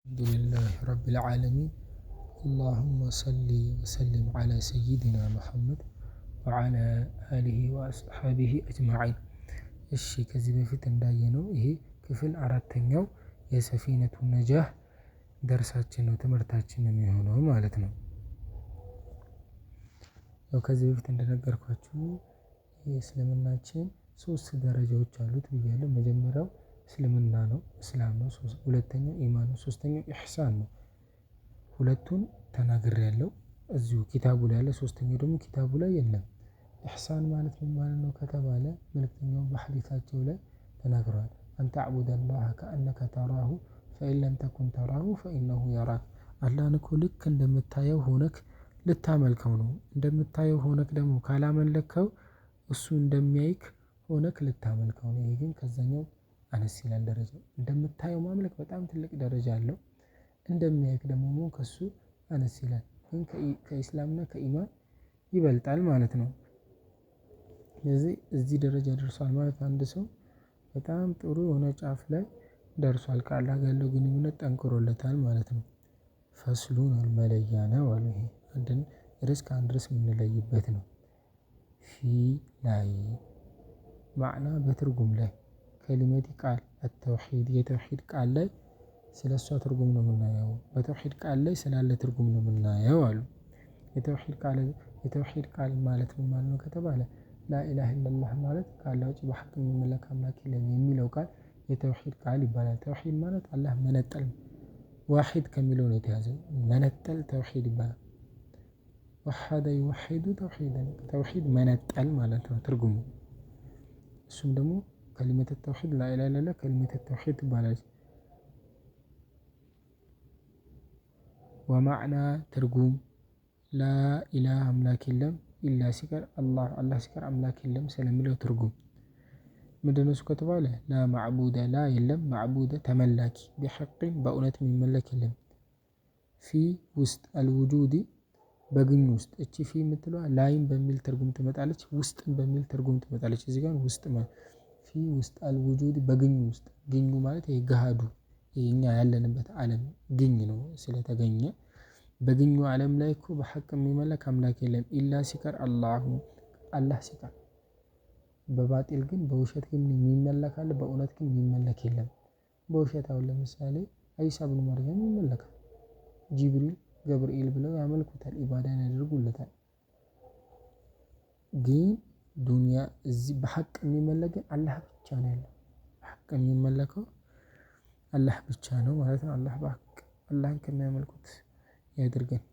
الحمد لله رب العالمين اللهم صل وسلم على سيدنا محمد وعلى آله وأصحابه أجمعين። እሺ ከዚህ በፊት እንዳየነው ይሄ ክፍል አራተኛው የሰፊነቱ ነጃህ ደርሳችን ነው፣ ትምህርታችን ነው የሚሆነው ማለት ነው። ያው ከዚህ በፊት እንደነገርኳችሁ የእስልምናችን 3 ደረጃዎች አሉት ብያለሁ። መጀመሪያው እስልምና ነው፣ እስላም ነው። ሁለተኛው ኢማን ነው። ሶስተኛው ኢህሳን ነው። ሁለቱን ተናግሬያለሁ እዚሁ ኪታቡ ላይ ያለ፣ ሶስተኛው ደግሞ ኪታቡ ላይ የለም። ኢህሳን ማለት ምን ማለት ነው ከተባለ መልእክተኛው በሐዲታቸው ላይ ተናግረዋል። አንተ አዕቡደላህ ከአነከ ተራሁ ፈኢን ለም ተኩን ተራሁ ፈኢነሁ የራክ። አላህን እኮ ልክ እንደምታየው ሆነክ ልታመልከው ነው። እንደምታየው ሆነክ ደግሞ ካላመለከው እሱ እንደሚያይክ ሆነክ ልታመልከው ነው። ይሄ ግን ከዛኛው አነስ ይላል ደረጃው። እንደምታየው ማምለክ በጣም ትልቅ ደረጃ አለው። እንደሚያይክ ደግሞ ከሱ አነስ ይላል፣ ግን ከኢስላምና ከኢማን ይበልጣል ማለት ነው። ስለዚህ እዚህ ደረጃ ደርሷል ማለት አንድ ሰው በጣም ጥሩ የሆነ ጫፍ ላይ ደርሷል። ከአላህ ጋር ያለው ግንኙነት ጠንክሮለታል ማለት ነው። ፈስሉን መለያ ነው አሉ። ይሄ አንድን ርዕስ ከአንድ ርዕስ የምንለይበት ነው። ፊ ላይ ማዕና በትርጉም ላይ ከሊመቲ ቃል አተውሂድ የተውሂድ ቃል ላይ ስለ እሷ ትርጉም ነው የምናየው። በተውሂድ ቃል ላይ ስላለ ትርጉም ነው የምናየው አሉ። የተውሂድ ቃል ማለት ምን ማለት ነው ከተባለ ላኢላሃ ኢለላህ ማለት ከአላህ ውጪ በሐቅ የሚመለክ አምላክ የለም የሚለው ቃል የተውሂድ ቃል ይባላል። ተውሂድ ማለት አላህ መነጠል፣ ዋሂድ ከሚለው ነው የተያዘው። መነጠል ተውሂድ ይባላል። ወሐደ ይወሂዱ ተውሂደን፣ ተውሂድ መነጠል ማለት ነው ትርጉሙ። እሱም ደግሞ ከሊመተ ተውሂድ ላኢላሃ ኢለላህ ከሊመተ ተውሂድ ትባላለች። ወማዕና ትርጉም ላኢላሃ አምላክ የለም ኢላ ሲቀር አላህ ሲቀር አምላክ የለም ስለሚለው ትርጉም ምንድነው እሱ ከተባለ ላ ማዕቡደ ላ የለም፣ ማዕቡደ ተመላኪ ቢሐቅን በእውነት የሚመለክ የለም። ፊ ውስጥ አልውጁዲ በግኝ ውስጥ እቺ ፊ የምትለዋ ላይም በሚል ትርጉም ትመጣለች፣ ውስጥም በሚል ትርጉም ትመጣለች። እዚህ ጋር ውስጥ ፊ ውስጥ አልውጁዲ በግኝ ውስጥ፣ ግኙ ማለት ይሄ ገሃዱ እኛ ያለንበት ዓለም ግኝ ነው ስለተገኘ በግኙ ዓለም ላይ እኮ በሐቅ የሚመለክ አምላክ የለም ኢላ ሲቀር አላህ ሲቀር። በባጢል ግን በውሸት ግን የሚመለክ አለ፣ በእውነት ግን የሚመለክ የለም። በውሸት አሁን ለምሳሌ ዒሳ ብኑ መርየም ይመለካል። ጅብሪል ገብርኤል ብለው ያመልኩታል፣ ኢባዳን ያደርጉለታል። ግን ዱንያ እዚህ በሐቅ የሚመለክ ግን አላህ ብቻ ነው ያለው። በሐቅ የሚመለከው አላህ ብቻ ነው ማለት ነው። አላህ በሐቅ አላህን ከሚያመልኩት ያድርገን።